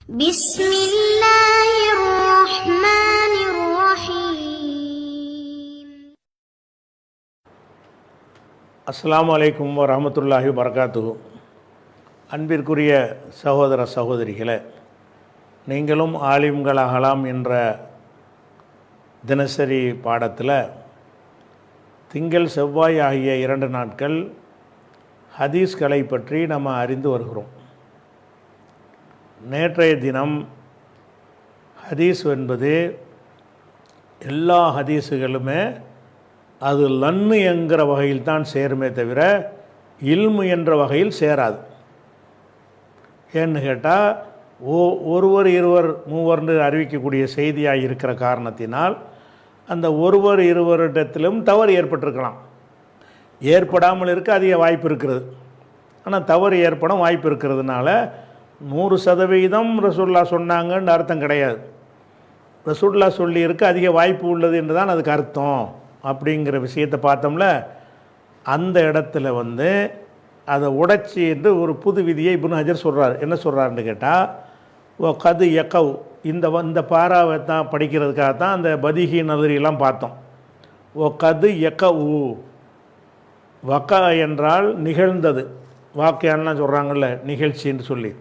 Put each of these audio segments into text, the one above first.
بسم الله الرحمن الرحيم. அஸ்ஸலாமு அலைக்கும் வரஹ்மத்துல்லாஹி வபரகாத்துஹு. அன்பிற்குரிய சகோதர சகோதரிகளே, நீங்களும் ஆலிம்களாகலாம் என்ற தினசரி பாடத்தில் திங்கள் செவ்வாய் ஆகிய 2 நாட்கள் ஹதீஸ்களை பற்றி நம்ம அறிந்து வருகிறோம். நேற்றைய தினம் ஹதீஸ் என்பது எல்லா ஹதீஸுகளுமே அது லன்னு என்கிற வகையில் தான் சேருமே தவிர இல்மு என்ற வகையில் சேராது. ஏன்னு கேட்டால் ஒருவர் இருவர் மூவர்னு அறிவிக்கக்கூடிய செய்தியாக இருக்கிற காரணத்தினால் அந்த ஒருவர் இருவரிடத்திலும் தவறு ஏற்பட்டிருக்கலாம். ஏற்படாமல் இருக்க அதிக வாய்ப்பு இருக்கிறது. ஆனால் தவறு ஏற்படும் வாய்ப்பு இருக்கிறதுனால 100% ரசூலுல்லா சொன்னாங்கன்னு அர்த்தம் கிடையாது. ரசூலுல்லா சொல்லியிருக்க அதிக வாய்ப்பு உள்ளது என்று தான் அதுக்கு அர்த்தம். அப்படிங்கிற விஷயத்தை பார்த்தோம்ல, அந்த இடத்துல அதை உடைச்சி என்று ஒரு புது விதியை இப்னு ஹஜர் சொல்கிறார். என்ன சொல்கிறாருன்னு கேட்டால், கது யக்கவ், இந்த பாராவை தான் படிக்கிறதுக்காக தான் அந்த பதிகி நதிரியெல்லாம் பார்த்தோம். கது யக்கவு, வக்கா என்றால் நிகழ்ந்தது, வாக்கியான்லாம் சொல்கிறாங்கல்ல நிகழ்ச்சின்னு சொல்லி.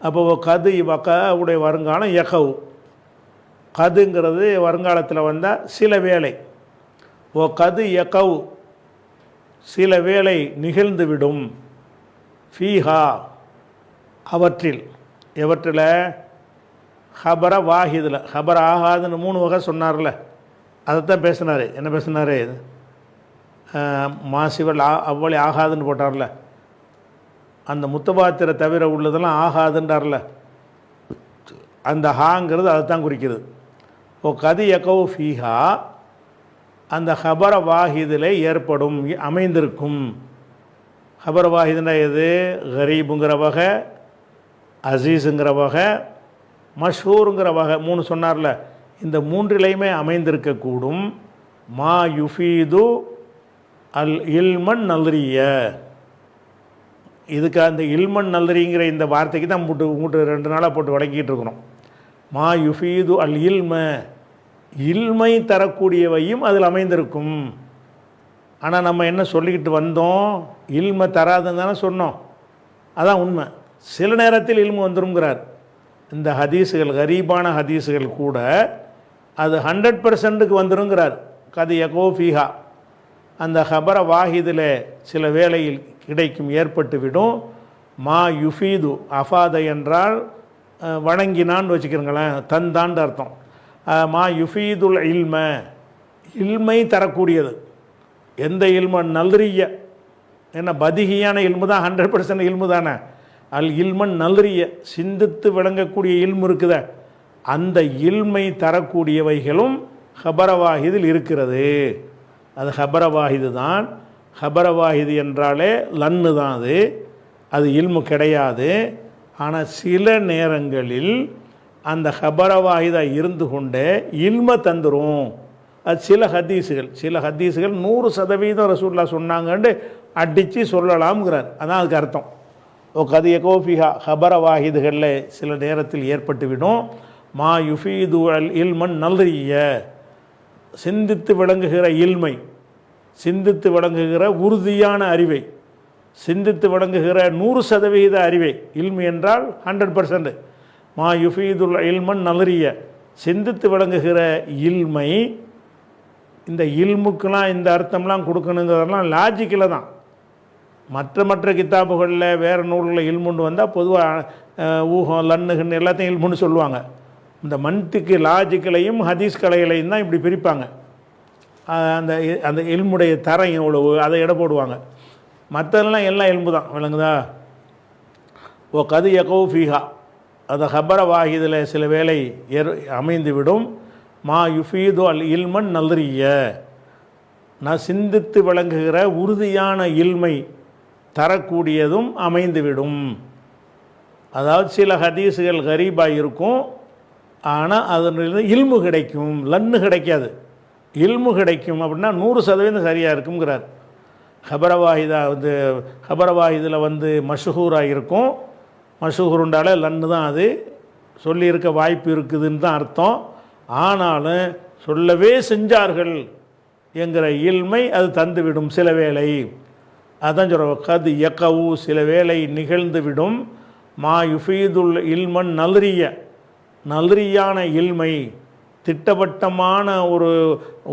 அப்போ கது வக்கா உடைய வருங்காலம் யக்கவு. கதுங்கிறது வருங்காலத்தில் வந்தால் சில வேளை. கது யக்கவு, சில வேளை நிகழ்ந்துவிடும். ஃபீஹா, அவற்றில். எவற்றில்? ஹபர வாஹிதில். ஹபர் ஆகாதுன்னு 3 வகை சொன்னார்ல, அதைத்தான் பேசினார். என்ன பேசினார்? மாசிவல் அவ்வளி ஆகாதுன்னு போட்டார்ல, அந்த முத்தபாத்திரை தவிர உள்ளதெல்லாம் ஆகாதுன்றார்ல, அந்த ஹாங்கிறது அதை தான் குறிக்கிறது. கது யக்கவு ஃபீஹா, அந்த ஹபர வாஹிதில் ஏற்படும், அமைந்திருக்கும். ஹபர வாஹிதுனா எது? கரீபுங்கிற வகை, அசீஸுங்கிற வகை, மஷ்ஹூருங்கிற வகை. 3 சொன்னார்ல, இந்த 3லையுமே அமைந்திருக்கக்கூடும். மா யுஃபீது அல் இல்மன் நல்ரிய. இதுக்கு அந்த இல்மன் நல்ரிங்கிற இந்த வார்த்தைக்கு தான் மூட்டு 2 நாளாக போட்டு வழங்கிட்டு இருக்கிறோம். மா யுஃபீது அல் இல்ம, இல்மை தரக்கூடியவையும் அதில் அமைந்திருக்கும். ஆனால் நம்ம என்ன சொல்லிக்கிட்டு வந்தோம்? இல்மை தராதுன்னு தானே சொன்னோம். அதான் உண்மை. சில நேரத்தில் இல்மு வந்துருங்கிறார். இந்த ஹதீஸுகள், கரீபான ஹதீஸுகள் கூட அது 100%க்கு வந்துருங்கிறார். கது யகோ ஃபீஹா, அந்த ஹபர வாஹிதில் சில வேளையில் கிடைக்கும், ஏற்பட்டு விடும். மா யுஃபீது, அஃபாத என்றால் வணங்கினான்னு வச்சுக்கிறங்களேன், தந்தான்னு அர்த்தம். மா யுஃபீதுல் இல்ம, இல்மை தரக்கூடியது. எந்த இல்ம? நல்ரிய. ஏன்னா பதிகியான இல்மு தான் 100% இல்மு தானே. அல் இல்மன் நல்ரிய, சிந்தித்து விளங்கக்கூடிய இல்மு இருக்குத, அந்த இல்மை தரக்கூடியவைகளும் ஹபரவாஹிதில் இருக்கிறது. அது ஹபரவாஹிது தான். ஹபரவாஹிது என்றாலே லன்னு தான். அது இல்மு கிடையாது. ஆனால் சில நேரங்களில் அந்த ஹபரவாஹிதாக இருந்து கொண்டே இல்மை தந்துடும். அது சில ஹதீஸுகள் 100% ரசூலுல்லாஹ் சொன்னாங்கன்னு அடித்து சொல்லலாம்ங்கிறார். அதான் அதுக்கு அர்த்தம். கது யகோஃபிஹா, ஹபரவாஹிதுகளில் சில நேரத்தில் ஏற்பட்டுவிடும். மா யுஃபீது அல் இல்மன் நல்ரிய, சிந்தித்து விளங்குகிற இல்மை, சிந்தித்து விளங்குகிற உறுதியான அறிவை, சிந்தித்து விளங்குகிற 100% அறிவை. இல்மு என்றால் 100%. மா யுஃபீதுல் இல்மன் நல்ரிய, சிந்தித்து விளங்குகிற இல்மை. இந்த இல்முக்கெலாம் இந்த அர்த்தம்லாம் கொடுக்கணுங்கிறதெல்லாம் லாஜிக்கில் தான். மற்ற கித்தாபுகளில் வேறு நூல்களில் இல்முன்னு வந்தால் பொதுவாக ஊகம் லன்னுகன்னு எல்லாத்தையும் இல்முன்னு சொல்லுவாங்க. இந்த மன்திக்கு லாஜிக்கலையும் ஹதீஸ் கலைகளையும் தான் இப்படி பிரிப்பாங்க. அந்த இல்முடைய தரம் எவ்வளவு அதை எடை போடுவாங்க. மற்றதெல்லாம் எல்லாம் இல்மு தான். விளங்குதா? கது யகோ ஃபீஹா, அது ஹபர வாஹிதில் சில வேளை அமைந்துவிடும். மா யுஃபீது அல் இல்மன் நல்ரிய, நான் சிந்தித்து விளங்குகிற உறுதியான இல்மை தரக்கூடியதும் அமைந்துவிடும். அதாவது சில ஹதீஸுகள் கரீபாக இருக்கும், ஆனால் அதனிலிருந்து இல்மு கிடைக்கும், லன்னு கிடைக்காது. இல்மு கிடைக்கும் அப்படின்னா 100% சரியாக இருக்குங்கிறார். ஹபரவாஹிதில் மஷ்ஹூராக இருக்கும். மஷ்ஹூருண்டாலே லன்னு தான். அது சொல்லியிருக்க வாய்ப்பு இருக்குதுன்னு தான் அர்த்தம். ஆனாலும் சொல்லவே செஞ்சார்கள் என்கிற இல்மை அது தந்துவிடும் சில வேளை. அதான் சொல்கிற கது யக்கவு சில வேளை நிகழ்ந்துவிடும். மா யுஃபீதுல் இல்மன் நல்ரியான இல்மை, திட்டவட்டமான ஒரு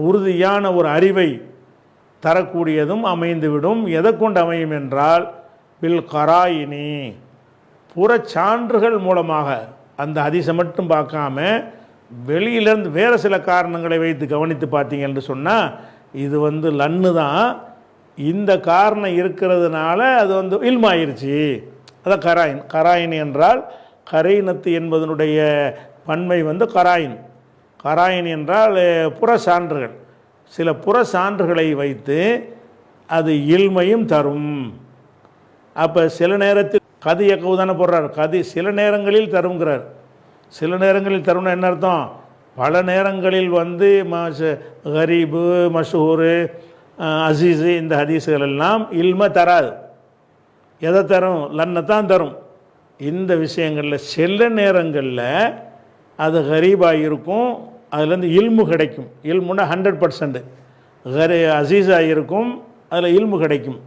உறுதியான ஒரு அறிவை தரக்கூடியதும் அமைந்துவிடும். எதை கொண்டு அமையும் என்றால் பில் கராயினி, புற சான்றுகள் மூலமாக. அந்த ஹதீஸை மட்டும் பார்க்காம வெளியிலேருந்து வேறு சில காரணங்களை வைத்து கவனித்து பார்த்தீங்க என்று சொன்னால் இது லன்னு தான். இந்த காரணம் இருக்கிறதுனால அது இல்மாயிருச்சு. அதான் கராயின் என்றால் கரையினத்து என்பதனுடைய பன்மை கராயின் என்றால் புற சான்றுகள். சில புற சான்றுகளை வைத்து அது இல்மையும் தரும். அப்போ சில நேரத்தில் கதி இயக்கவு தானே போடுறார். கதி சில நேரங்களில் தருங்கிறார். சில நேரங்களில் தரும்னா என்ன அர்த்தம்? பல நேரங்களில் கரீபு, மஷூரு, அசீஸு இந்த ஹதீஸுகள் எல்லாம் இல்மை தராது. எதை தரும்? லன்னை தான் தரும். இந்த விஷயங்களில் சில நேரங்களில் அது கரீபாக இருக்கும், அதுலேருந்து இல்மு கிடைக்கும். இல்முன்னா 100%. அசீஸாக இருக்கும், அதில் இல்மு கிடைக்கும்.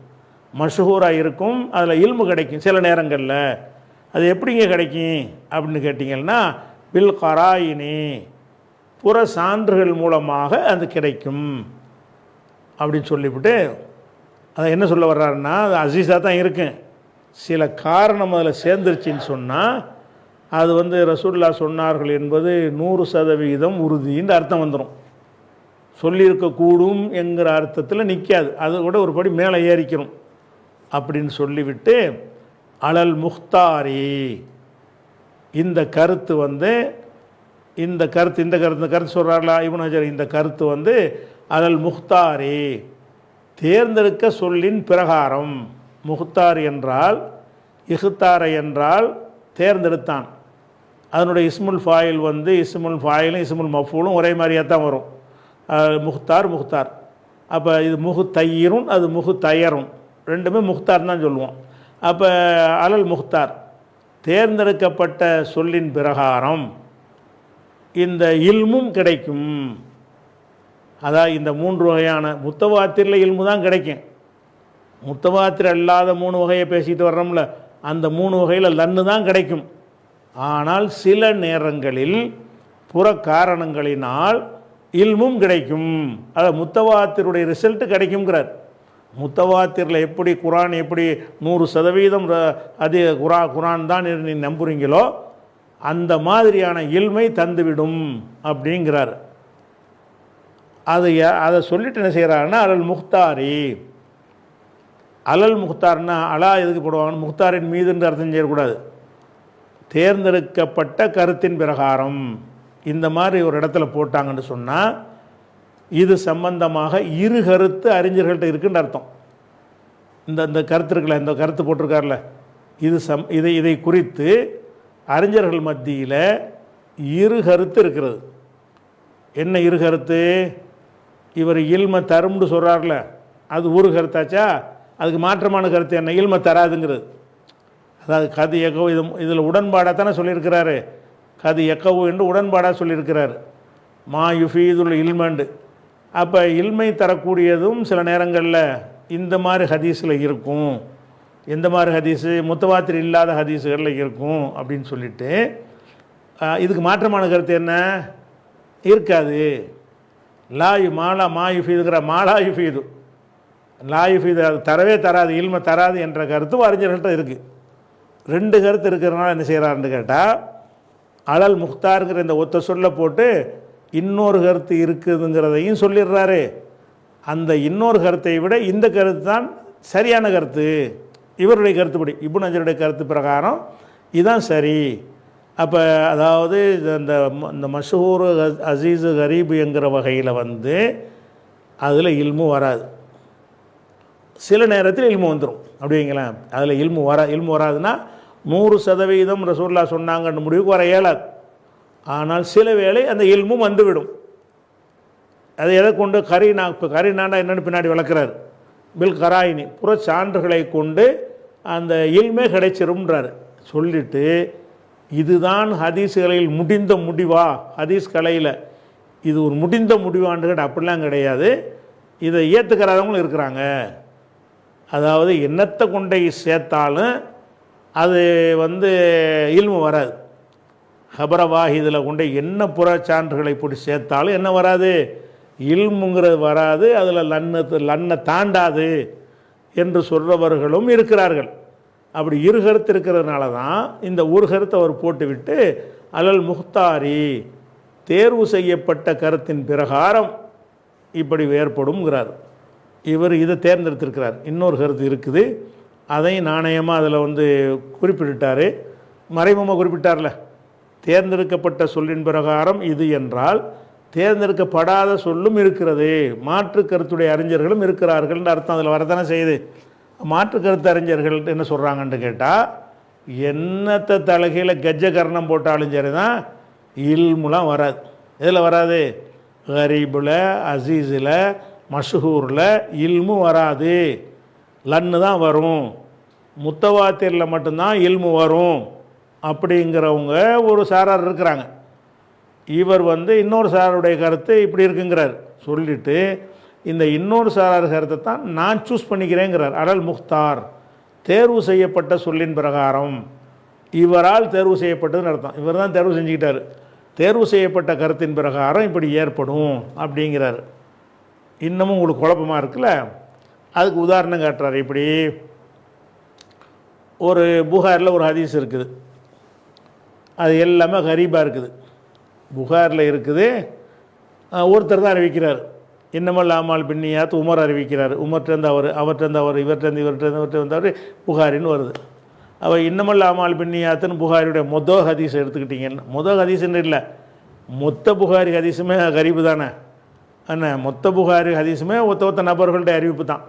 மஷூராக இருக்கும், அதில் இல்மு கிடைக்கும் சில நேரங்களில். அது எப்படிங்க கிடைக்கும் அப்படின்னு கேட்டிங்கன்னா பில் கராயினி, புற சான்றுகள் மூலமாக அது கிடைக்கும் அப்படின்னு சொல்லிவிட்டு அதை என்ன சொல்ல வர்றாருன்னா அது அசீஸாக தான் இருக்கும். சில காரணம் அதில் சேர்ந்துருச்சின்னு சொன்னால் அது ரசூலுல்லாஹ் சொன்னார்கள் என்பது 100% உறுதின்ற அர்த்தம் வந்துடும். சொல்லியிருக்கக்கூடும் என்கிற அர்த்தத்தில் நிற்காது. அது கூட ஒரு படி மேலே ஏறிக்கணும் அப்படின்னு சொல்லிவிட்டு அலல் முக்தாரி, இந்த கருத்து இந்த கருத்து சொல்கிறார்களா இப்னு ஹஜர்? இந்த கருத்து அலல் முக்தாரி, தேர்ந்தெடுக்க சொல்லின் பிரகாரம். முக்தார் என்றால் இஹ்தார என்றால் தேர்ந்தெடுத்தான். அதனுடைய இஸ்முல் ஃபாயில் இஸ்முல் ஃபாயிலும் இஸ்முல் மஃபூலும் ஒரே மாதிரியாக தான் வரும். முக்தார். அப்போ இது முஹ்தையிரும், அது முஹ்தையரும், ரெண்டுமே முக்தார் தான் சொல்லுவோம். அப்போ அலல் முக்தார், தேர்ந்தெடுக்கப்பட்ட சொல்லின் பிரகாரம் இந்த இல்மும் கிடைக்கும். அதாவது இந்த 3 வகையான முத்தவாத்திரில் இல்மு தான் கிடைக்கும். முத்தவாத்திர அல்லாத 3 வகையை பேசிட்டு வர்றோம்ல, அந்த 3 வகையில் லன்னு தான் கிடைக்கும். ஆனால் சில நேரங்களில் புற காரணங்களினால் இல்மும் கிடைக்கும். அதாவது முத்தவாத்திருடைய ரிசல்ட்டு கிடைக்குங்கிறார். முத்தவாத்திரில் எப்படி குரான் எப்படி 100% அது குரான் தான் நீ நம்புறீங்களோ அந்த மாதிரியான இல்மை தந்துவிடும் அப்படிங்கிறார். அதை சொல்லிட்டு என்ன செய்கிறாருன்னா அலல் முக்தாரி. அலல் முக்தார்னா அலா எதுக்கு போடுவாங்க? முக்தாரின் மீதுன்ற அர்த்தம் செய்யக்கூடாது. தேர்ந்தெடுக்கப்பட்ட கருத்தின் பிரகாரம் இந்த மாதிரி ஒரு இடத்துல போட்டாங்கன்னு சொன்னால் இது சம்பந்தமாக இரு கருத்து அறிஞர்கள்ட்ட இருக்குன்னு அர்த்தம். இந்த கருத்து இருக்குல்ல, இந்த கருத்து போட்டிருக்கார்ல, இதை குறித்து அறிஞர்கள் மத்தியில் இரு கருத்து இருக்கிறது. என்ன இரு கருத்து? இவர் இல்மை தரும்னு சொல்கிறார்ல, அது ஒரு கருத்தாச்சா? அதுக்கு மாற்றமான கருத்து என்ன? இல்மை தராதுங்கிறது. அதாவது கது எக்கவு, இதில் உடன்பாடாக தானே சொல்லியிருக்கிறாரு. கது எக்கவு என்று உடன்பாடாக சொல்லியிருக்கிறார். மா யுஃபீதுல் இல்மண்டு. அப்போ இல்மை தரக்கூடியதும் சில நேரங்களில் இந்த மாதிரி ஹதீஸில் இருக்கும். எந்த மாதிரி ஹதீஸு? முத்தவாத்திர் இல்லாத ஹதீஸுகளில் இருக்கும் அப்படின்னு சொல்லிட்டு இதுக்கு மாற்றமான கருத்து என்ன? இருக்காது. மா யுஃபீதுங்கிற மாலா யுஃபீது, லா யுஃபீது, அது தரவே தராது, இல்மை தராது என்ற கருத்து அறிஞர்கள்ட்ட இருக்குது. 2 கருத்து இருக்கிறதுனால என்ன செய்கிறாருன்னு கேட்டால் அலல் முக்தாருங்கிற இந்த ஒத்த சொல்ல போட்டு இன்னொரு கருத்து இருக்குதுங்கிறதையும் சொல்லிடுறாரு. அந்த இன்னொரு கருத்தை விட இந்த கருத்து தான் சரியான கருத்து. இவருடைய கருத்துப்படி, இப்னு ஹஜருடைய கருத்து பிரகாரம் இதுதான் சரி. அப்போ அதாவது இந்த மஷூர், அசீஸு, கரீபு என்கிற வகையில் அதில் இல்மு வராது. சில நேரத்தில் இல்மு வந்துடும். அப்படிங்களா? அதில் இல்மு வராதுன்னா 100% ரசூலுல்லாஹ் சொன்னாங்கன்னு முடிவுக்கு வர இயலாது. ஆனால் சில வேளை அந்த இல்மும் வந்துவிடும். அதை எதை கொண்டு? கரீனாண்டா என்னென்னு பின்னாடி விளக்குறாரு. பில் கராயினி, புற சான்றுகளை கொண்டு அந்த இல்மே கிடைச்சிரும்ன்றார். சொல்லிட்டு இதுதான் ஹதீஸ்களில் முடிந்த முடிவா, ஹதீஸ் கலையில் இது ஒரு முடிந்த முடிவான்னு கேட்டால் அப்படிலாம் கிடையாது. இதை ஏற்றுக்கிறவங்களும் இருக்கிறாங்க. அதாவது என்னத்தை கொண்டை சேர்த்தாலும் அது இல்மு வராது. ஹபரவாஹிதில் கொண்டு என்ன புற சான்றுகளை போட்டு சேர்த்தாலும் என்ன வராது, இல்முங்கிறது வராது, அதில் லன்னை தாண்டாது என்று சொல்கிறவர்களும் இருக்கிறார்கள். அப்படி இரு கருத்து இருக்கிறதுனால தான் இந்த ஒரு கருத்தை அவர் போட்டுவிட்டு அலல் முஹ்தாரி தேர்வு செய்யப்பட்ட கருத்தின் பிரகாரம் இப்படி ஏற்படும்ங்கிறார். இவர் இதை தேர்ந்தெடுத்திருக்கிறார். இன்னொரு கருத்து இருக்குது, அதையும் நாணயமாக அதில் குறிப்பிட்டார். மறைமுகமாக குறிப்பிட்டார்ல, தேர்ந்தெடுக்கப்பட்ட சொல்லின் பிரகாரம் இது என்றால் தேர்ந்தெடுக்கப்படாத சொல்லும் இருக்கிறது, மாற்று கருத்துடைய அறிஞர்களும் இருக்கிறார்கள் அர்த்தம் அதில் வரதானே செய்யுது. மாற்று கருத்து அறிஞர்கள் என்ன சொல்கிறாங்கன்னு கேட்டால், என்னத்தை தலைகையில் கஜ்ஜ கர்ணம் போட்டாலும் சரி தான் இல்முலாம் வராது. இதில் வராது, கரீபில், அசீஸில், மஷ்ஹூரில் இல்மு வராது, லன்னு தான் வரும். முத்தவாத்திரில் மட்டும்தான் இல்மு வரும் அப்படிங்கிறவங்க ஒரு சாரார் இருக்கிறாங்க. இவர் இன்னொரு சாராருடைய கருத்து இப்படி இருக்குங்கிறார். சொல்லிவிட்டு இந்த இன்னொரு சாரார் கருத்தை தான் நான் சூஸ் பண்ணிக்கிறேங்கிறார். அலல் முக்தார் தேர்வு செய்யப்பட்ட சொல்லின் பிரகாரம், இவரால் தேர்வு செய்யப்பட்டதுன்னு அர்த்தம். இவர் தான் தேர்வு செஞ்சுக்கிட்டார். தேர்வு செய்யப்பட்ட கருத்தின் பிரகாரம் இப்படி ஏற்படும் அப்படிங்கிறார். இன்னமும் உங்களுக்கு குழப்பமாக இருக்குல்ல, அதுக்கு உதாரணம் காட்டுறார். இப்படி ஒரு புகாரில் ஒரு ஹதீஸ் இருக்குது, அது எல்லாமே கரீபாக இருக்குது. புகாரில் இருக்குது, ஒருத்தர் தான் அறிவிக்கிறார். இன்னமல் ஆமால் பின்னியாத் உமர் அறிவிக்கிறார். உமர்கிட்டருந்து அவர், அவர்கிட்டருந்து அவர், இவர்கிட்ட வந்தவர், புகாரின்னு வருது. அவள் இன்னமல் ஆமால் பின்னியாத்துன்னு புகாரியுடைய ஹதீஸ் எடுத்துக்கிட்டிங்கன்னா, ஹதீஸ்ன்னு இல்லை, மொத்த புகாரி ஹதீஸுமே கரீபு தானே என்ன, மொத்த புகாரி ஹதீஸுமே ஒத்த நபர்களுடைய அறிவிப்பு தான்.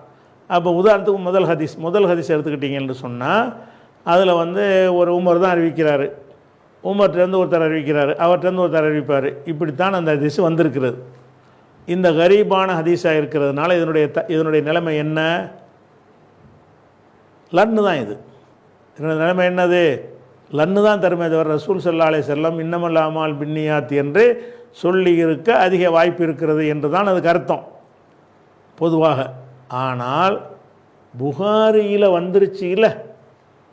அப்போ உதாரணத்துக்கு முதல் ஹதீஸ் எடுத்துக்கிட்டிங்கன்னு சொன்னால் அதில் ஒரு உமர் தான் அறிவிக்கிறார், உமர்கிட்டருந்து ஒருத்தர் அறிவிக்கிறார், அவர்கிட்டருந்து ஒருத்தர் அறிவிப்பார். இப்படித்தான் அந்த ஹதீஸ் வந்திருக்கிறது. இந்த கரீபான ஹதீஸாக இருக்கிறதுனால இதனுடைய நிலைமை என்ன, லன்னு தான். இதனுடைய நிலைமை என்னது, லன்னு தான் தருமே தவிர ரசூல் ஸல்லல்லாஹு அலைஹி வஸல்லம் இன்னமல் அமால் பின்னியாத் என்று சொல்லி இருக்க அதிக வாய்ப்பு இருக்கிறது என்று தான் அதுக்கு அர்த்தம் பொதுவாக. ஆனால் புகாரியில் வந்துருச்சு இல்லை,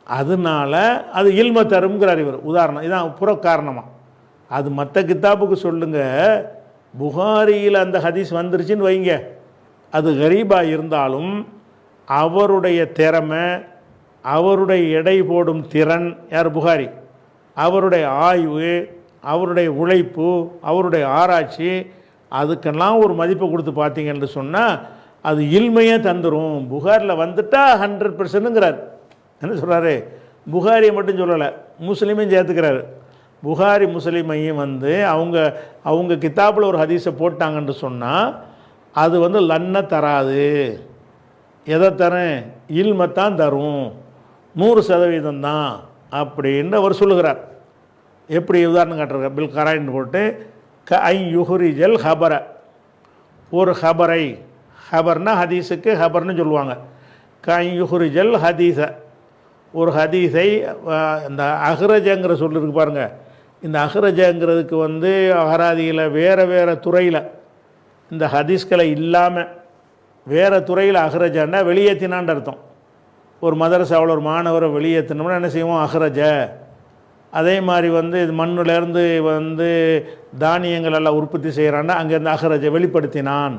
அதனால் அது இல்ம தரும்ங்கிறார் இவர். உதாரணம் இதான் புற காரணமாக. அது மற்ற கித்தாபுக்கு சொல்லுங்கள், புகாரியில் அந்த ஹதீஸ் வந்துருச்சுன்னு வைங்க, அது கரீபாக இருந்தாலும் அவருடைய திறமை, அவருடைய எடை போடும் திறன், யார் புகாரி, அவருடைய ஆய்வு, அவருடைய உழைப்பு, அவருடைய ஆராய்ச்சி, அதுக்கெல்லாம் ஒரு மதிப்பை கொடுத்து பார்த்தீங்கன்னு சொன்னால் அது இல்மையே தந்துடும். புகாரில் வந்துட்டால் 100%ங்கிறார். என்ன சொல்கிறாரு, புகாரியை மட்டும் சொல்லலை, முஸ்லீமையும் சேர்த்துக்கிறாரு. புகாரி முஸ்லீமையும் அவங்க கித்தாப்பில் ஒரு ஹதீஸை போட்டாங்கன்னு சொன்னால் அது லன்னை தராது. எதை தரேன், இல்மைத்தான் தரும், 100% தான் அப்படின்னு அவர் சொல்லுகிறார். எப்படி உதாரணம் காட்டுறார், பில் கராயின்னு போட்டு ஐ யுஹ்ரிஜல் ஹபர, ஒரு ஹபரை, ஹபர்னா ஹதீஸுக்கு ஹபர்னு சொல்லுவாங்க. ஐ யுஹ்ரிஜல் ஹதீஸ, ஒரு ஹதீஸை, இந்த அஹ்ரஜங்கிற சொல்லிருக்கு பாருங்கள், இந்த அஹ்ரஜங்கிறதுக்கு அகராதியில் வேறு துறையில் இந்த ஹதீஸ்களை இல்லாமல் வேறு துறையில் அஹ்ரஜன்னா வெளியேற்றினான்னு அர்த்தம். ஒரு மதரசாவில் ஒரு மாணவரை வெளியேற்றினோம்னா என்ன செய்வோம், அஹ்ரஜ. அதே மாதிரி இது மண்ணிலேருந்து தானியங்கள் எல்லாம் உற்பத்தி செய்கிறான்னா அங்கேருந்து அஹ்ரஜ வெளிப்படுத்தினான்,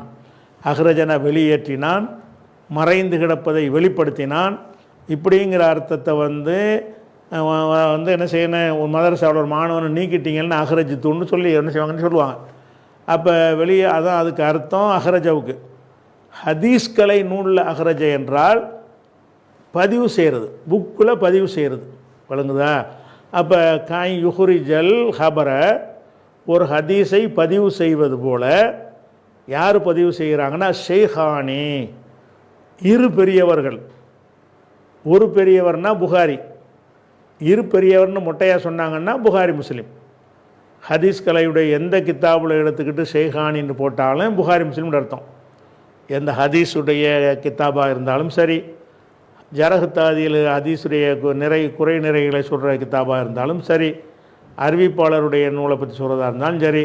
அஹ்ரஜனை வெளியேற்றினான், மறைந்து கிடப்பதை வெளிப்படுத்தினான். இப்படிங்கிற அர்த்தத்தை என்ன செய்யணும், ஒரு மதரசாவில் ஒரு மாணவனை நீக்கிட்டீங்கன்னா அஹ்ரஜித்துன்னு சொல்லி என்ன செய்வாங்கன்னு சொல்லுவாங்க. அப்போ வெளியே அதான் அதுக்கு அர்த்தம் அஹ்ரஜவுக்கு. ஹதீஸ்கலை நூலில் அஹ்ரஜ என்றால் பதிவு செய்கிறது, புக்கில் பதிவு செய்கிறது, வழங்குதா. அப்போ காய் யுஹ்ரிஜல் ஹபரை, ஒரு ஹதீஸை பதிவு செய்வது போல் யார் பதிவு செய்கிறாங்கன்னா ஷேஹானி, இரு பெரியவர்கள். ஒரு பெரியவர்னா புகாரி, இரு பெரியவர்னு மொட்டையாக சொன்னாங்கன்னா புகாரி முஸ்லீம். ஹதீஸ் கலையுடைய எந்த கித்தாபில் எடுத்துக்கிட்டு ஷேஹானின்னு போட்டாலும் புகாரி முஸ்லீம்னு அர்த்தம். எந்த ஹதீஸுடைய கித்தாபாக இருந்தாலும் சரி, ஜரஹ் தாதியில் ஹதீஸுடைய குறை நிறைகளை சொல்கிற கித்தாபாக இருந்தாலும் சரி, அறிவிப்பாளருடைய நூலை பற்றி சொல்கிறதா இருந்தாலும் சரி,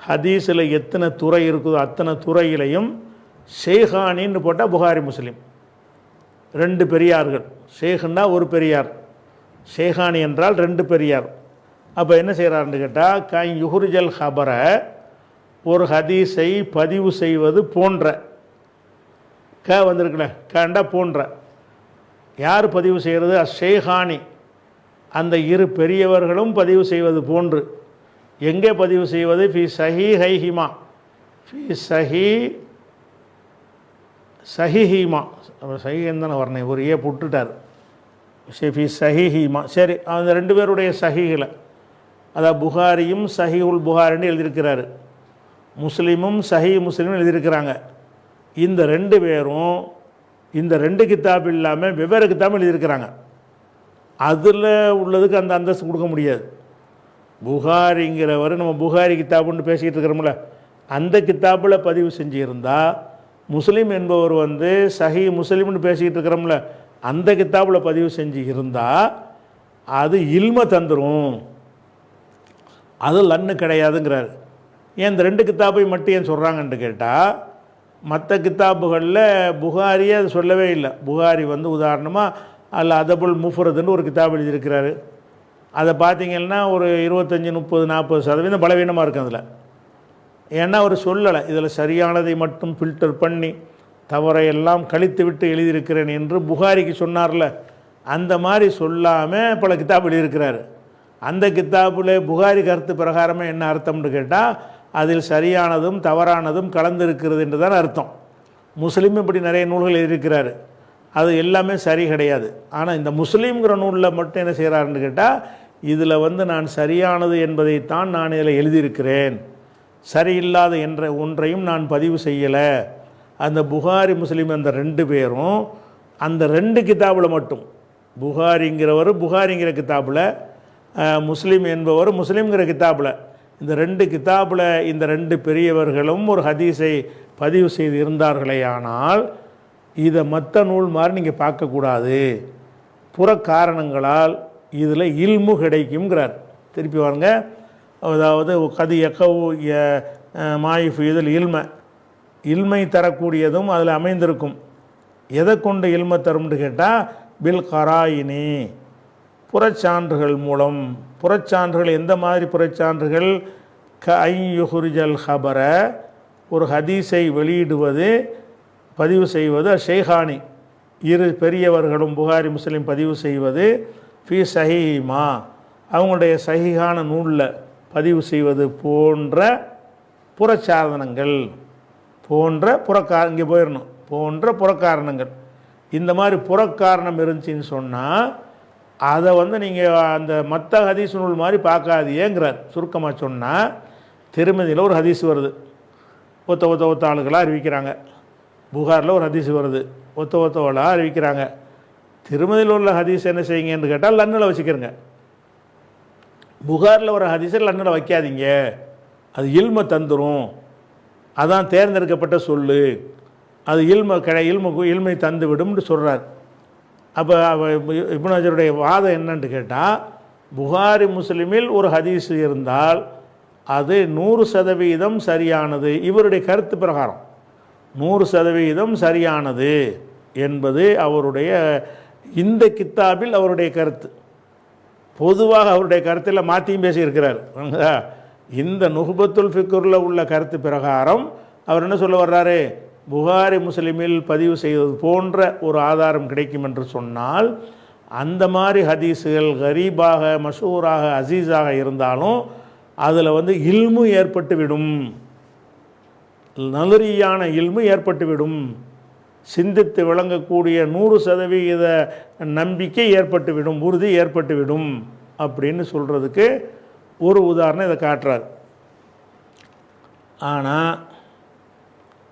ஹதீஸில் எத்தனை துறை இருக்குதோ அத்தனை துறையிலையும் ஷேகானின்னு போட்டால் புகாரி முஸ்லீம், ரெண்டு பெரியார்கள். ஷேகுன்னா ஒரு பெரியார், ஷேகானி என்றால் ரெண்டு பெரியார். அப்போ என்ன செய்கிறாருன்னு கேட்டால், கை யுஹுரிஜல் ஹபரை, ஒரு ஹதீஸை பதிவு செய்வது போன்ற, வந்திருக்கல, கண்டா போன்ற, யார் பதிவு செய்கிறது? ஷேகானி, அந்த இரு பெரியவர்களும் பதிவு செய்வது போன்று. எங்கே பதிவு செய்வது? ஃபி சஹி ஹைஹிமா, ஃபி சஹிஹிமா, சஹின்னு தானே வரணும், ஒரு போட்டுட்டார், ஃபி சஹிஹிமா. சரி, அந்த ரெண்டு பேருடைய சஹிகளை, அதாவது புகாரியும் சஹிஹுல் புகாரின்னு எழுதியிருக்கிறாரு, முஸ்லீமும் சஹி முஸ்லீமும் எழுதியிருக்கிறாங்க. இந்த ரெண்டு பேரும் இந்த ரெண்டு கித்தாப் இல்லாமல் வெவ்வேறு கித்தாப் எழுதியிருக்கிறாங்க. அதில் உள்ளதுக்கு அந்த அந்தஸ்து கொடுக்க முடியாது. புகாரிங்கிறவர், நம்ம புகாரி கித்தாப்புன்னு பேசிக்கிட்டு இருக்கிறோம்ல, அந்த கித்தாப்பில் பதிவு செஞ்சுருந்தால், முஸ்லீம் என்பவர் சஹி முஸ்லீம்னு பேசிக்கிட்டு இருக்கிறோம்ல, அந்த கித்தாப்பில் பதிவு செஞ்சு இருந்தால் அது இல்மை தந்துடும், அது லன்னு கிடையாதுங்கிறார். ஏன் இந்த ரெண்டு கித்தாப்பை மட்டும் ஏன் சொல்கிறாங்கன்னு கேட்டால், மற்ற கித்தாப்புகளில் புகாரியே அது சொல்லவே இல்லை. புகாரி உதாரணமாக அதபுல் முஃபரதுன்னு ஒரு கித்தாப் எழுதியிருக்கிறாரு. அதை பார்த்திங்கன்னா ஒரு 25-30-40% பலவீனமாக இருக்கும் அதில். ஏன்னா அவர் சொல்லலை, இதில் சரியானதை மட்டும் ஃபில்டர் பண்ணி தவறையெல்லாம் கழித்து விட்டு எழுதியிருக்கிறேன் என்று புகாரிக்கு சொன்னார்ல, அந்த மாதிரி சொல்லாமல் பல கித்தாப் எழுதியிருக்கிறாரு. அந்த கித்தாப்பில் புகாரி கருத்து பிரகாரமே என்ன அர்த்தம்னு கேட்டால், அதில் சரியானதும் தவறானதும் கலந்திருக்கிறது என்று தான் அர்த்தம். முஸ்லீம் இப்படி நிறைய நூல்கள் எழுதியிருக்கிறாரு, அது எல்லாமே சரி கிடையாது. ஆனால் இந்த முஸ்லீம்ங்கிற நூலில் மட்டும் என்ன செய்கிறாருன்னு கேட்டால், இதில் நான் சரியானது என்பதைத்தான் நான் இதில் எழுதியிருக்கிறேன், சரியில்லாத என்ற ஒன்றையும் நான் பதிவு செய்யலை. அந்த புகாரி முஸ்லீம் அந்த ரெண்டு பேரும் அந்த ரெண்டு கித்தாபில் மட்டும், புகாரிங்கிறவர் புகாரிங்கிற கித்தாபில், முஸ்லீம் என்பவர் முஸ்லீம்ங்கிற கித்தாபில், இந்த ரெண்டு கித்தாபில் இந்த ரெண்டு பெரியவர்களும் ஒரு ஹதீஸை பதிவு செய்து இருந்தார்களே, ஆனால் இதை மற்ற நூல் மாதிரி நீங்கள் பார்க்கக்கூடாது, புற காரணங்களால் இதில் இல்மு கிடைக்குங்கிறார். திருப்பி வாருங்க, அதாவது கது எக்கவு மாயிஃபு, இதில் இல்மை தரக்கூடியதும் அதில் அமைந்திருக்கும். எதை கொண்டு இல்மை தரும்னு கேட்டால், பில் கராயினி, புறச்சான்றுகள் மூலம். புறச்சான்றுகள் எந்த மாதிரி புறச்சான்றுகள்? யுஹுரிஜல் ஹபர, ஒரு ஹதீஸை வெளியிடுவது, பதிவு செய்வது, ஷேகானி இரு பெரியவர்களும் புகாரி முஸ்லீம் பதிவு செய்வது, ஃபி சஹிஹிமா அவங்களுடைய சஹிஹான நூலில் பதிவு செய்வது போன்ற புறச்சாதனங்கள், போன்ற இங்கே போயிடணும், போன்ற புறக்காரணங்கள். இந்த மாதிரி புறக்காரணம் இருந்துச்சின்னு சொன்னால் அதை நீங்கள் அந்த மற்ற ஹதீஸ் நூல் மாதிரி பார்க்காதீங்கிறார். சுருக்கமாக சொன்னால், திருமதியில் ஒரு ஹதீஸ் வருது, ஒத்த ஆளுகளாக அறிவிக்கிறாங்க. புகாரில் ஒரு ஹதீஸ் வருது, ஒத்தவளாக அறிவிக்கிறாங்க. திருமதியில் உள்ள ஹதீஸ் என்ன செய்யுங்கன்னு கேட்டால், லன்னில் வச்சுக்கிறங்க. புகாரில் ஒரு ஹதீஸை லன்னில் வைக்காதீங்க, அது இல்மை தந்துடும், அதான் தேர்ந்தெடுக்கப்பட்ட சொல்லு, அது இல்மை தந்து விடும்னு சொல்கிறார். அப்போ இப்னு ஹஜருடைய வாதம் என்னன்னு கேட்டால், புகாரி முஸ்லிமில் ஒரு ஹதீஸ் இருந்தால் அது 100% சரியானது, இவருடைய கருத்து பிரகாரம் 100% சரியானது என்பது அவருடைய இந்த கித்தாபில் அவருடைய கருத்து. பொதுவாக அவருடைய கருத்தில் மாற்றியும் பேசியிருக்கிறார். இந்த நுஹ்பத்துல் ஃபிக்ரில் உள்ள கருத்து பிரகாரம் அவர் என்ன சொல்ல வர்றாரு? புகாரி முஸ்லிமில் பதிவு செய்வது போன்ற ஒரு ஆதாரம் கிடைக்கும் என்று சொன்னால், அந்த மாதிரி ஹதீஸுகள் கரீபாக மஷூராக அசீஸாக இருந்தாலும் அதில் இல்மு ஏற்பட்டுவிடும், நலரியான இல்மு ஏற்பட்டுவிடும், சிந்தித்து விளங்கக்கூடிய 100% நம்பிக்கை ஏற்பட்டுவிடும், உறுதி ஏற்பட்டுவிடும் அப்படின்னு சொல்கிறதுக்கு ஒரு உதாரணம் இதை காட்டுறார். ஆனால்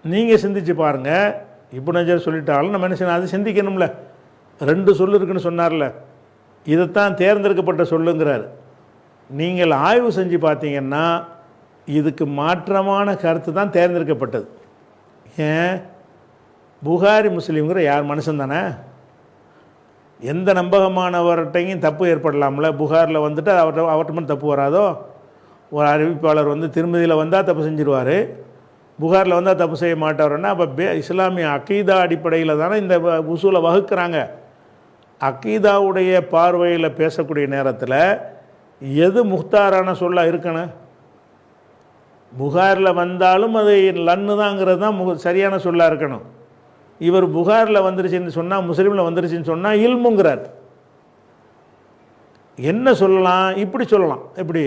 நீங்கள் சிந்திச்சு பாருங்கள், இப்னு ஹஜர் சொல்லிட்டாலும் நம்ம என்ன செய்யணும், அது சிந்திக்கணும்ல. 2 சொல்லு இருக்குன்னு சொன்னார்ல, இதைத்தான் தேர்ந்தெடுக்கப்பட்ட சொல்லுங்கிறார். நீங்கள் ஆய்வு செஞ்சு பார்த்தீங்கன்னா இதுக்கு மாற்றமான கருத்து தான் தேர்ந்தெடுக்கப்பட்டது. ஏன்? புகாரி முஸ்லீம்ங்கிற யார் மனுஷன் தானே, எந்த நம்பகமானவர்கிட்டையும் தப்பு ஏற்படலாம்ல. புகாரில் வந்துட்டு அவர்கிட்ட மட்டும் தப்பு வராதோ? ஒரு அறிவிப்பாளர் வந்து திருமதியில் வந்தால் தப்பு செஞ்சிருவார், புகாரில் வந்தால் தப்பு செய்ய மாட்டார்னா அப்போ இஸ்லாமிய அக்கீதா அடிப்படையில் தானே இந்த உசூலை வகுக்கிறாங்க. அக்கீதாவுடைய பார்வையில் பேசக்கூடிய நேரத்தில் எது முக்தாரான சொல்ல இருக்கணும்? புகாரில் வந்தாலும் அது லன்னு தாங்கிறது தான் சரியான சொல்லாக இருக்கணும். இவர் புகாரில் வந்துருச்சுன்னு சொன்னால், முஸ்லீமில் வந்துருச்சுன்னு சொன்னால் இல்முங்கிறார். என்ன சொல்லலாம்? இப்படி சொல்லலாம். எப்படி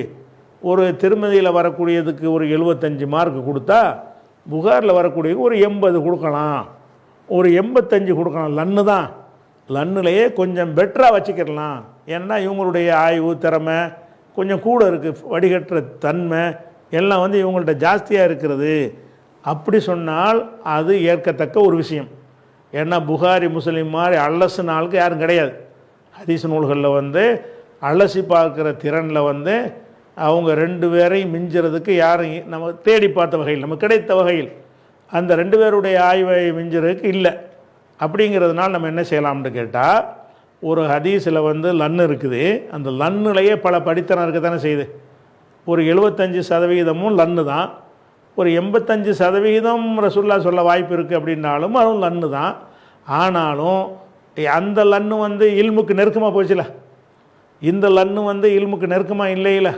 ஒரு திருமதியில் வரக்கூடியதுக்கு ஒரு 75 மார்க் கொடுத்தா புகாரில் வரக்கூடியதுக்கு ஒரு 80 கொடுக்கலாம், ஒரு 85 கொடுக்கலாம். லன்னு தான், லன்னுலையே கொஞ்சம் பெட்டராக வச்சுக்கிடலாம். ஏன்னா இவங்களுடைய ஆய்வு திறமை கொஞ்சம் கூட இருக்குது, வடிகட்டுற தன்மை எல்லாம் வந்து இவங்கள்ட்ட ஜாஸ்தியாக இருக்கிறது. அப்படி சொன்னால் அது ஏற்கத்தக்க ஒரு விஷயம். ஏன்னா புகாரி முஸ்லீம் மாதிரி அலசுன ஆளுக்கு யாரும் கிடையாது. ஹதீஸ் நூல்களில் வந்து அலசி பார்க்குற திறனில் வந்து அவங்க 2 பேரையும் மிஞ்சுறதுக்கு யாரும் நம்ம தேடி பார்த்த வகையில், நமக்கு கிடைத்த வகையில் அந்த 2 பேருடைய ஆய்வை மிஞ்சுறதுக்கு இல்லை. அப்படிங்கிறதுனால நம்ம என்ன செய்யலாம்னு கேட்டால், ஒரு ஹதீஸில் வந்து லன்னு இருக்குது, அந்த லன்னுலையே பல படித்தனம் இருக்க தானே செய்யுது. ஒரு 75% லன்னு தான், ஒரு 85% ரசூல்லா சொல்ல வாய்ப்பு இருக்குது அப்படின்னாலும் அதுவும் லன்னு தான். ஆனாலும் அந்த லன்னு வந்து இல்முக்கு நெருக்கமாக போச்சுல, இந்த லன்னு வந்து இல்முக்கு நெருக்கமாக இல்லையில.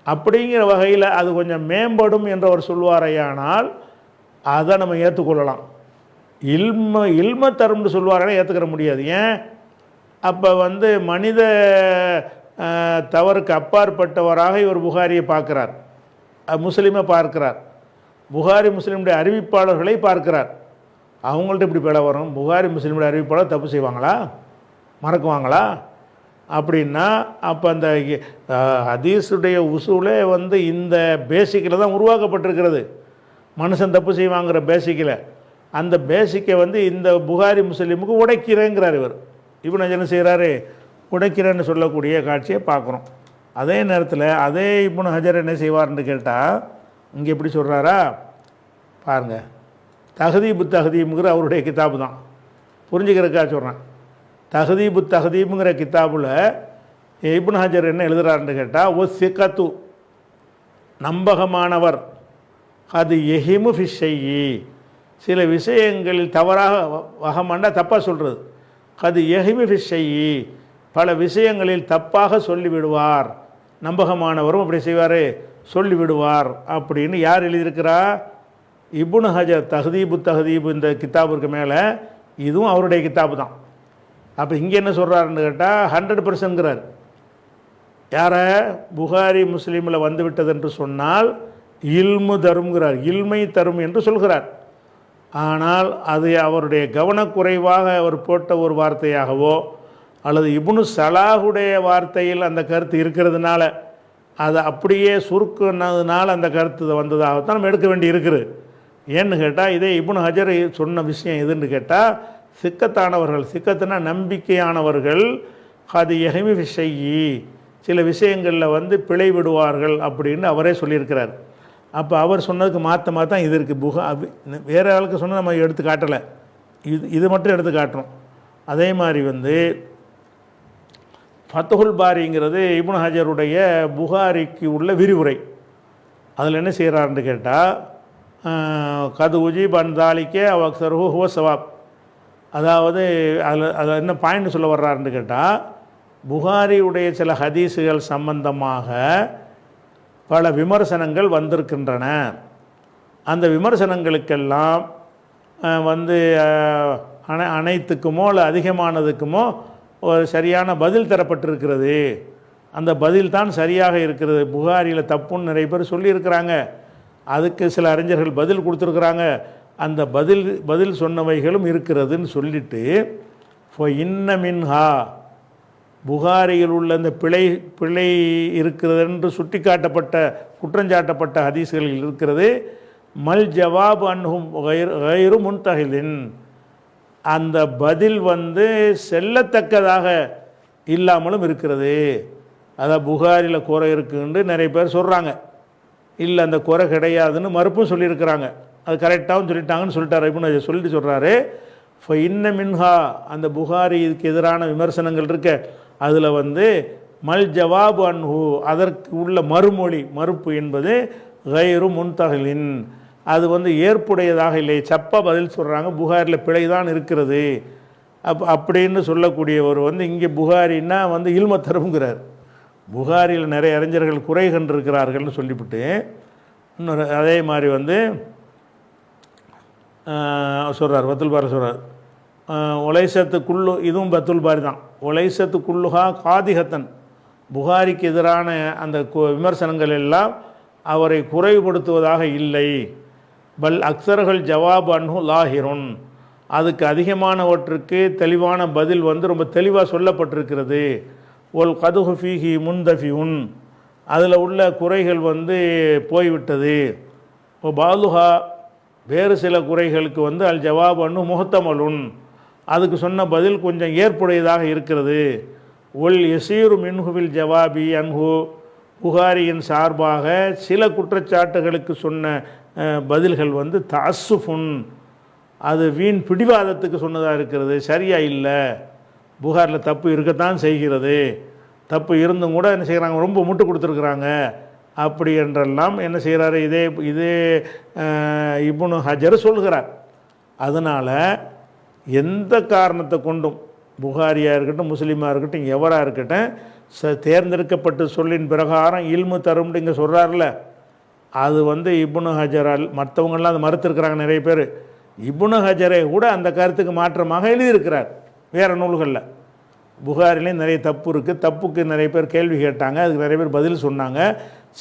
அப்படிங்கிற வகையில் அது கொஞ்சம் மேம்படும் என்றவர் சொல்வாரையானால் அதை நம்ம ஏற்றுக்கொள்ளலாம். இல்ம தரும்னு சொல்வாரே ஏற்றுக்கிற முடியாது. ஏன்? அப்போ வந்து மனித தவறுக்கு அப்பாற்பட்டவராக இவர் புகாரியை பார்க்கிறார், முஸ்லீமை பார்க்கிறார், புகாரி முஸ்லீமுடைய அறிவிப்பாளர்களை பார்க்கிறார். அவங்கள்ட்ட இப்படி பிழை வரும்? புகாரி முஸ்லீமுடைய அறிவிப்பாளர் தப்பு செய்வாங்களா, மறக்குவாங்களா? அப்படின்னா அப்போ அந்த ஹதீஸுடைய உசூலே வந்து இந்த பேசிக்கில் தான் உருவாக்கப்பட்டிருக்கிறது. மனுஷன் தப்பு செய்வாங்கிற பேசிக்கில், அந்த பேசிக்கை வந்து இந்த புகாரி முஸ்லீமுக்கு உடைக்கிறேங்கிறார் இவர். இவன் என்ன செய்கிறாரு? உடைக்கிறேன்னு சொல்லக்கூடிய காட்சியை பார்க்குறோம். அதே நேரத்தில் அதே இப்னு ஹஜர் என்ன செய்வார்னு கேட்டால், இங்கே எப்படி சொல்கிறாரா பாருங்கள். தஹதீபுங்கிற அவருடைய கிதாபு தான், புரிஞ்சுக்கிறதுக்காக சொல்கிறேன். தஹதீபுங்கிற கிதாபில் இப்னு ஹஜர் என்ன எழுதுகிறாருன்னு கேட்டால், ஒ சிகத்து நம்பகமானவர், அது எஹிமு ஃபிஷ்ஷையி சில விஷயங்களில் தவறாக வகமாண்டா தப்பாக சொல்கிறது, அது எஹிமு ஃபிஷ்ஷையி பல விஷயங்களில் தப்பாக சொல்லிவிடுவார். நம்பகமானவரும் அப்படி செய்வார், சொல்லிவிடுவார் அப்படின்னு யார் எழுதியிருக்கிறா? இப்னு ஹஜர். தஹதீபு இந்த கிதாபுக்கு மேலே இதுவும் அவருடைய கிதாபு தான். அப்போ இங்கே என்ன சொல்கிறாருன்னு கேட்டால் 100%ங்கிறார். யாரை? புகாரி முஸ்லீமில் வந்து விட்டது என்று சொன்னால் இல்மு தரும்ங்கிறார், இல்மை தரும் என்று சொல்கிறார். ஆனால் அது அவருடைய கவனக்குறைவாக அவர் போட்ட ஒரு வார்த்தையாகவோ அல்லது இப்னு சலாஹுடைய வார்த்தையில் அந்த கருத்து இருக்கிறதுனால அதை அப்படியே சுருக்குனதுனால அந்த கருத்து வந்ததாகத்தான் நம்ம எடுக்க வேண்டி இருக்குது. ஏன்னு கேட்டால் இதே இப்னு ஹஜர் சொன்ன விஷயம் எதுன்னு கேட்டால், சிக்கத்தானவர்கள், சிக்கத்துனா நம்பிக்கையானவர்கள், அது எஹமி விஷயி சில விஷயங்களில் வந்து பிழை விடுவார்கள் அப்படின்னு அவரே சொல்லியிருக்கிறார். அப்போ அவர் சொன்னதுக்கு மாற்றமாக தான் இது இருக்குது. வேறு ஆளுக்கு சொன்னால் நம்ம எடுத்து காட்டலை, இது மட்டும் எடுத்து காட்டுறோம். அதே மாதிரி வந்து ஃபத்துஹுல் பாரிங்கிறது இப்னு ஹஜருடைய புகாரிக்கு உள்ள விரிவுரை. அதில் என்ன செய்கிறாருன்னு கேட்டால், கது உஜீப் அன்தாலிக்கே அக்ஸருஹு ஹுவ சவாப். அதாவது அதில் என்ன பாயிண்ட் சொல்ல வர்றாருன்னு கேட்டால், புகாரியுடைய சில ஹதீஸுகள் சம்பந்தமாக பல விமர்சனங்கள் வந்திருக்கின்றன. அந்த விமர்சனங்களுக்கெல்லாம் வந்து அனைத்துக்குமோ அல்ல அதிகமானதுக்குமோ ஒரு சரியான பதில் தரப்பட்டிருக்கிறது. அந்த பதில் தான் சரியாக இருக்கிறது. புகாரியில் தப்புன்னு நிறைய பேர் சொல்லியிருக்கிறாங்க, அதுக்கு சில அறிஞர்கள் பதில் கொடுத்துருக்குறாங்க. அந்த பதில் சொன்னவைகளும் இருக்கிறதுன்னு சொல்லிட்டு, இன்ன மின்ஹா புகாரியில் உள்ள இந்த பிழை இருக்கிறது என்று சுட்டி காட்டப்பட்ட குற்றஞ்சாட்டப்பட்ட ஹதீஸ்களில் இருக்கிறது. மல் ஜவாப் அன்ஹும் கைரு முன்தஹிலின், அந்த பதில் வந்து செல்லத்தக்கதாக இல்லாமலும் இருக்கிறது. அதான் புகாரில் குறை இருக்குன்னு நிறைய பேர் சொல்கிறாங்க, இல்லை அந்த குறை கிடையாதுன்னு மறுப்பும் சொல்லியிருக்கிறாங்க. அது கரெக்டாகவும் சொல்லிட்டாங்கன்னு சொல்லிட்டார். இப்போ சொல்லிட்டு சொல்கிறாரு, இப்போ இன்ன மின்ஹா அந்த புகாரிக்கு எதிரான விமர்சனங்கள் இருக்க அதில் வந்து மல் ஜவாபு அன்ஹு அதற்கு உள்ள மறுப்பு என்பது கைரு முன்தகலின் அது வந்து ஏற்புடையதாக இல்லை, சப்பா பதில் சொல்கிறாங்க, புகாரில் பிழை தான் இருக்கிறது அப்படின்னு சொல்லக்கூடியவர் வந்து இங்கே புகாரின்னா வந்து இல்ம தருங்கிறார். புகாரியில் நிறைய அறிஞர்கள் குறை கண்டிருக்கிறார்கள்னு சொல்லிவிட்டு இன்னொரு அதே மாதிரி வந்து சொல்கிறார், பத்துல் பாரி சொல்கிறார், ஒலைசத்து குல்லு, இதுவும் பத்துல் பாரி தான், ஒலைசத்து குல்லுஹா காதிகத்தன், புகாரிக்கு எதிரான அந்த விமர்சனங்கள் எல்லாம் அவரை குறைவுபடுத்துவதாக இல்லை. பல் அக்சர்கள் ஜவாப் அன்ஹு லாஹிருன், அதுக்கு அதிகமானவற்றுக்கு தெளிவான பதில் வந்து ரொம்ப தெளிவாக சொல்லப்பட்டிருக்கிறது. ஒல் கதுஹு ஃபீஹி முன்தஃபியுன், அதில் உள்ள குறைகள் வந்து போய்விட்டது. ஓ பாலுஹா, வேறு சில குறைகளுக்கு வந்து அல் ஜவாப் அன்ஹு முஹத்தமலுன், அதுக்கு சொன்ன பதில் கொஞ்சம் ஏற்புடையதாக இருக்கிறது. ஒல் யசீரு மின்ஹுவில் ஜவாபி அன்ஹு, புகாரியின் சார்பாக சில குற்றச்சாட்டுகளுக்கு சொன்ன பதில்கள் வந்து தஅஸ்ஸுஃபுன், அது வீண் பிடிவாதத்துக்கு சொன்னதாக இருக்கிறது, சரியா இல்லை, புகாரில் தப்பு இருக்கத்தான் செய்கிறது, தப்பு இருந்தும் கூட என்ன செய்கிறாங்க, ரொம்ப முட்டு கொடுத்துருக்குறாங்க அப்படி என்றெல்லாம் என்ன செய்கிறாரு, இதே இப்னு ஹஜர் சொல்கிறார். அதனால் எந்த காரணத்தை கொண்டும் புகாரியாக இருக்கட்டும் முஸ்லீமாக இருக்கட்டும் எவராக இருக்கட்டும் தேர்ந்தெடுக்கப்பட்டு சொல்லின் பிரகாரம் இல்மு தரும்னு இங்கே சொல்கிறார்ல, அது வந்து இப்னு ஹஜரால் மற்றவங்கள்லாம் அதை மறுத்திருக்கிறாங்க நிறைய பேர். இப்னு ஹஜரை கூட அந்த கருத்துக்கு மாற்றமாக எழுதியிருக்கிறார் வேறு நூல்களில். புகாரிலையும் நிறைய தப்பு இருக்குது, தப்புக்கு நிறைய பேர் கேள்வி கேட்டாங்க, அதுக்கு நிறைய பேர் பதில் சொன்னாங்க.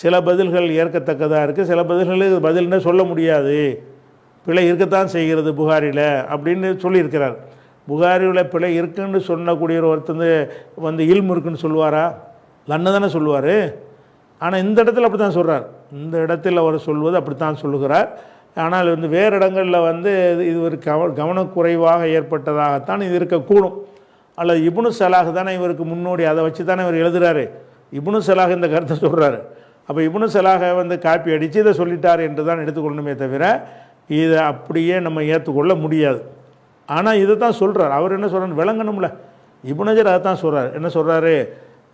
சில பதில்கள் ஏற்கத்தக்கதாக இருக்குது, சில பதில்களுக்கு பதில்னு சொல்ல முடியாது, பிழை இருக்கத்தான் செய்கிறது புகாரியில் அப்படின்னு சொல்லியிருக்கிறார். புகாரியில் பிழை இருக்குன்னு சொன்னக்கூடிய ஒருத்தர் வந்து இல்மு இருக்குன்னு சொல்லுவாரா? லன்னு தானே சொல்லுவார். ஆனால் இந்த இடத்துல அப்படி தான் சொல்கிறார், இந்த இடத்தில் அவர் சொல்வது அப்படித்தான் சொல்லுகிறார். ஆனால் வந்து வேறு இடங்களில் வந்து இது ஒரு கவனக்குறைவாக ஏற்பட்டதாகத்தான் இது இருக்கக்கூடும். அல்லது இப்னு சலாஹ் தானே இவருக்கு முன்னோடி, அதை வச்சு தானே இவர் எழுதுகிறாரு. இப்னு சலாஹ் இந்த கருத்தை சொல்கிறாரு. அப்போ இப்னு சலாஹை வந்து காப்பி அடித்து இதை சொல்லிட்டார் என்று தான் எடுத்துக்கொள்ளணுமே தவிர இதை அப்படியே நம்ம ஏற்றுக்கொள்ள முடியாது. ஆனால் இதை தான் சொல்கிறார். அவர் என்ன சொல்கிறார் விளங்கணும்ல, இப்னு ஹஜர் அதை தான் சொல்கிறார். என்ன சொல்கிறாரு,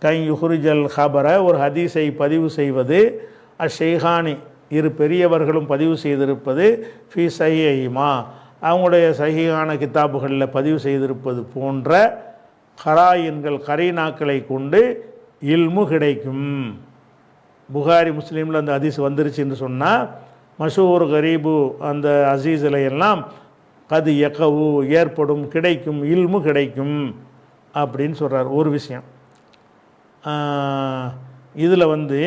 கை யுஹ்ரிஜல் ஹபரை, ஒரு ஹதீஸை பதிவு செய்வது, அஷேஹானி இரு பெரியவர்களும் பதிவு செய்திருப்பது, ஃபி சஹீஹிமா அவங்களுடைய சஹீஹான கிதாபுகளில் பதிவு செய்திருப்பது போன்ற கராயின்கள் கரீனாக்களை கொண்டு இல்மு கிடைக்கும். புகாரி முஸ்லீமில் அந்த ஹதீஸ் வந்துருச்சுன்னு சொன்னால் மஷூர் கரீபு அந்த அசீஸில் எல்லாம் கது யகவு ஏற்படும், கிடைக்கும், இல்மு கிடைக்கும் அப்படின்னு சொல்கிறார். ஒரு விஷயம் இதில் வந்து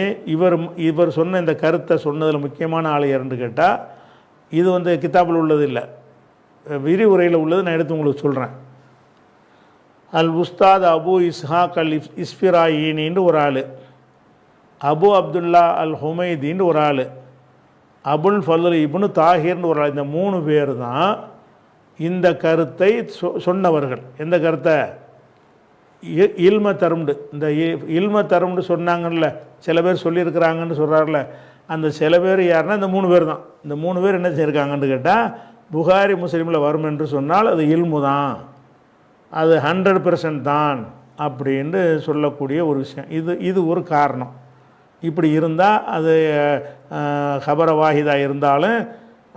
இவர் சொன்ன இந்த கருத்தை சொன்னதில் முக்கியமான ஆள் யாருன்னு கேட்டால், இது வந்து கிதாபில் உள்ளது இல்லை, விரிவுரையில் உள்ளது. நான் எடுத்து உங்களுக்கு சொல்கிறேன். அல் உஸ்தாத் அபு இஸ்ஹாக் அல் இஸ்ஃபிராயின்னு ஒரு ஆள், அபு அப்துல்லா அல் ஹுமைதின்னு ஒரு ஆள், அபுல் ஃபதுல் இப்னு தாஹிர்னு ஒரு ஆள். இந்த 3 பேர் தான் இந்த கருத்தை சொன்னவர்கள். எந்த கருத்தை? இல்ம தரும்டு. இந்த இல்ம தரும்டு சொன்னாங்கல்ல, சில பேர் சொல்லியிருக்கிறாங்கன்னு சொல்கிறார்ல, அந்த சில பேர் யாருன்னா இந்த 3 பேர் தான். இந்த 3 பேர் என்ன செய்யிருக்காங்கன்னு கேட்டால், புகாரி முஸ்லீமில் வரும் என்று சொன்னால் அது இல்மு தான், அது 100% தான் அப்படின்னு சொல்லக்கூடிய ஒரு விஷயம். இது ஒரு காரணம். இப்படி இருந்தால் அது ஹபர வாஹிதா இருந்தாலும்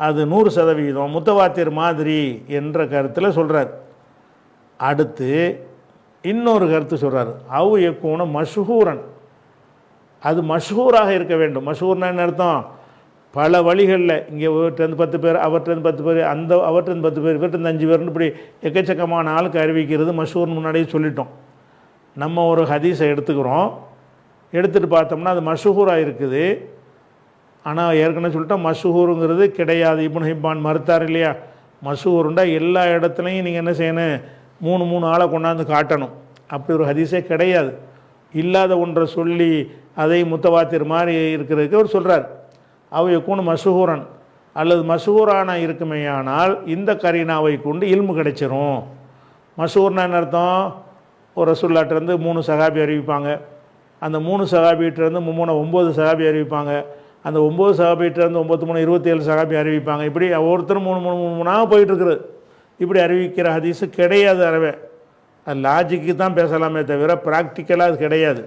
அது 100% முத்தவாத்திர் மாதிரி என்ற கருத்தில் சொல்கிறார். அடுத்து இன்னொரு கருத்து சொல்கிறார், அவு எக்கூன மஷ்ஹூரன், அது மஷ்ஹூராக இருக்க வேண்டும். மஷ்ஹூர்னா என்ன அர்த்தம்? பல வழிகளில், இங்கே இவர்கிட்ட 10 பேர், அவர்கிட்ட 10 பேர், அவர்கிட்ட 10 பேர், இவர்கிட்ட 5 பேர்னு இப்படி எக்கச்சக்கமான ஆளுக்கு அறிவிக்கிறது மஷ்ஹூர். முன்னாடியே சொல்லிட்டோம். நம்ம ஒரு ஹதீஸை எடுத்துக்கிறோம், எடுத்துகிட்டு பார்த்தோம்னா அது மஷ்ஹூராக இருக்குது. ஆனால் ஏற்கனவே சொல்லிட்டோம் மஷ்ஹூருங்கிறது கிடையாது. இப்னு ஹிப்பான் மறுத்தார் இல்லையா? மஷ்ஹூருண்டா எல்லா இடத்துலையும் நீங்கள் என்ன செய்யணும், 3 ஆளை கொண்டாந்து காட்டணும். அப்படி ஒரு ஹதீஸே கிடையாது. இல்லாத ஒன்றை சொல்லி அதை முத்தவாத்திர் மாதிரி இருக்கிறதுக்கு அவர் சொல்கிறார். அவ எக்கூன மஷ்ஹூரன், அல்லது மஷ்ஹூரான இருக்குமேயானால் இந்த கரீனாவை கொண்டு இல்மு கிடைச்சிரும். மஷ்ஹூர்னா என்ன அர்த்தம்? ஒரு ரசூலுல்லாஹ்ட்டேருந்து 3 சஹாபி அறிவிப்பாங்க, அந்த 3 சஹாபிகிட்டேருந்து 9 சஹாபி அறிவிப்பாங்க, அந்த 9 சஹாபிகிட்டேருந்து 9 3 27 சஹாபி அறிவிப்பாங்க. இப்படி ஒவ்வொருத்தரும் 3 போயிட்டுருக்குறது. இப்படி அறிவிக்கிற ஹதீஸு கிடையாது. அறவே அது லாஜிக்கு தான் பேசலாமே தவிர ப்ராக்டிக்கலாக அது கிடையாது.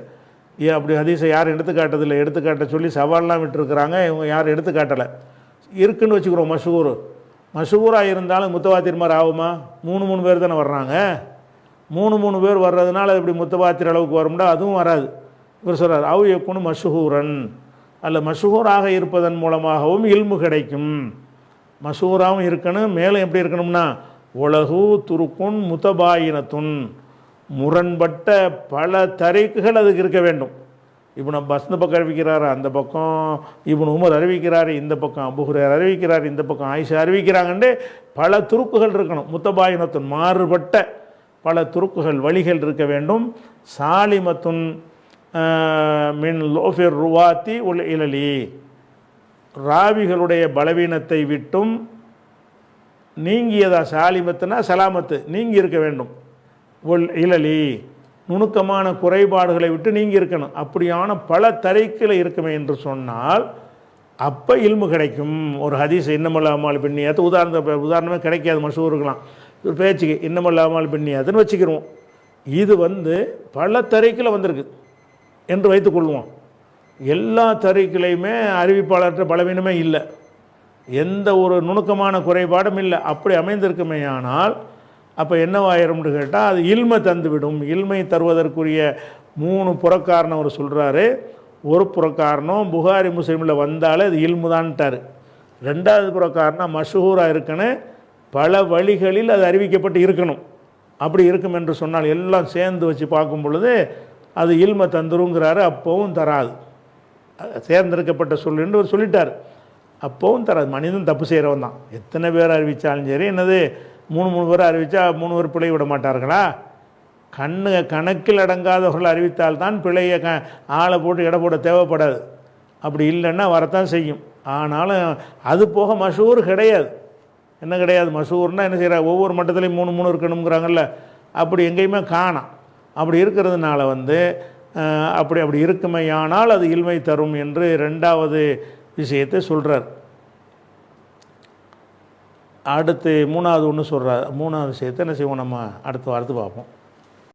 ஏன் அப்படி ஹதீஸை யாரும் எடுத்துக்காட்டதில்லை. எடுத்துக்காட்ட சொல்லி சவால்லாம் விட்டுருக்குறாங்க, இவங்க யாரும் எடுத்துக்காட்டலை. இருக்குன்னு வச்சுக்கிறோம். மஷூராக இருந்தாலும் முத்தவாத்திர் மாதிரி ஆகுமா? 3 பேர் தானே வர்றாங்க. 3 பேர் வர்றதுனால அது இப்படி முத்தவாத்திர அளவுக்கு வரும்னா அதுவும் வராது. இவர் சொல்கிறார், அவு யக்குனு மஷூரன், அல்ல மஷூராக இருப்பதன் மூலமாகவும் இல்மு கிடைக்கும். மஷூராகவும் இருக்கணும். மேலும் எப்படி இருக்கணும்னா உலகு துருக்குன் முத்தபாயினத்துன், முரண்பட்ட பல தரீக்குகள் அதுக்கு இருக்க வேண்டும். இப்னு அப்பாஸ் இந்த பக்கம் அறிவிக்கிறாரு, அந்த பக்கம் இப்னு உமர் அறிவிக்கிறாரு, இந்த பக்கம் அபூ ஹுரைரா அறிவிக்கிறார், இந்த பக்கம் ஆயிஷா அறிவிக்கிறாங்கன்னு பல துருக்குகள் இருக்கணும். முத்தபாயினத்துன் மாறுபட்ட பல துருக்குகள் வழிகள் இருக்க வேண்டும். சாலிமத்துன் மின் லோஃபிர் ருவாத்தி உல் இலலி, ராவிகளுடைய பலவீனத்தை விட்டும் நீங்கியதா. சாலிமத்துனா சலாமத்து, நீங்கி இருக்க வேண்டும். உல் இலலி, நுணுக்கமான குறைபாடுகளை விட்டு நீங்கி இருக்கணும். அப்படியான பல தரைக்கில் இருக்குமே என்று சொன்னால் அப்போ இல்மு கிடைக்கும். ஒரு ஹதீஸ் இன்னமல்லாமல் பின்னியாத்து உதாரணமே கிடைக்காது. மஷூருக்கலாம் ஒரு பேச்சுக்கு இன்னமல்லாமல் பின்னியாத்துன்னு வச்சுக்கிடுவோம். இது பல தரைக்கில் வந்திருக்கு என்று வைத்துக்கொள்வோம். எல்லா தரைக்கிலையுமே அறிவிப்பாளர்கிட்ட பலவீனமே இல்லை, எந்த ஒரு நுணுக்கமான குறைபாடும் இல்லை. அப்படி அமைந்திருக்குமே ஆனால் அப்போ என்னவாயிரும்னு கேட்டால் அது இல்மை தந்துவிடும். இல்மை தருவதற்குரிய 3 புறக்காரணம் அவர் சொல்கிறாரு. ஒரு புறக்காரணம் புகாரி முஸ்லீமில் வந்தாலே அது இல்மு தான்ட்டார். 2வது புறக்காரணம் மஷூராக இருக்கணும், பல வழிகளில் அது அறிவிக்கப்பட்டு இருக்கணும். அப்படி இருக்கும் என்று சொன்னால் எல்லாம் சேர்ந்து வச்சு பார்க்கும் பொழுது அது இல்மை தந்துருங்கிறாரு. அப்போவும் தராது. சேர்ந்திருக்கப்பட்ட சொல்லுன்னு ஒரு சொல்லிட்டார். அப்போவும் தராது. மனிதன் தப்பு செய்கிறவன் தான். எத்தனை பேர் அறிவித்தாலும் சரி, என்னது 3 பேர் அறிவித்தா 3 பேர் பிழை விட மாட்டார்களா? கணக்கில் அடங்காதவர்கள் அறிவித்தால்தான் பிழையை ஆளை போட்டு எடை போட தேவைப்படாது. அப்படி இல்லைன்னா வரத்தான் செய்யும். ஆனாலும் அது போக மஷூர் கிடையாது. என்ன கிடையாது? மஷூர்னால் என்ன செய்கிறார்? ஒவ்வொரு மட்டத்துலேயும் 3 இருக்கணுங்கிறாங்கல்ல, அப்படி எங்கேயுமே காணாம். அப்படி இருக்கிறதுனால அப்படி இருக்குமையானால் அது இல்மை தரும் என்று 2வது விஷயத்தை சொல்கிறார். அடுத்து 3வது ஒன்று சொல்கிறார். 3வது விஷயத்தை என்ன செய்வோம், நம்ம அடுத்து பார்ப்போம்.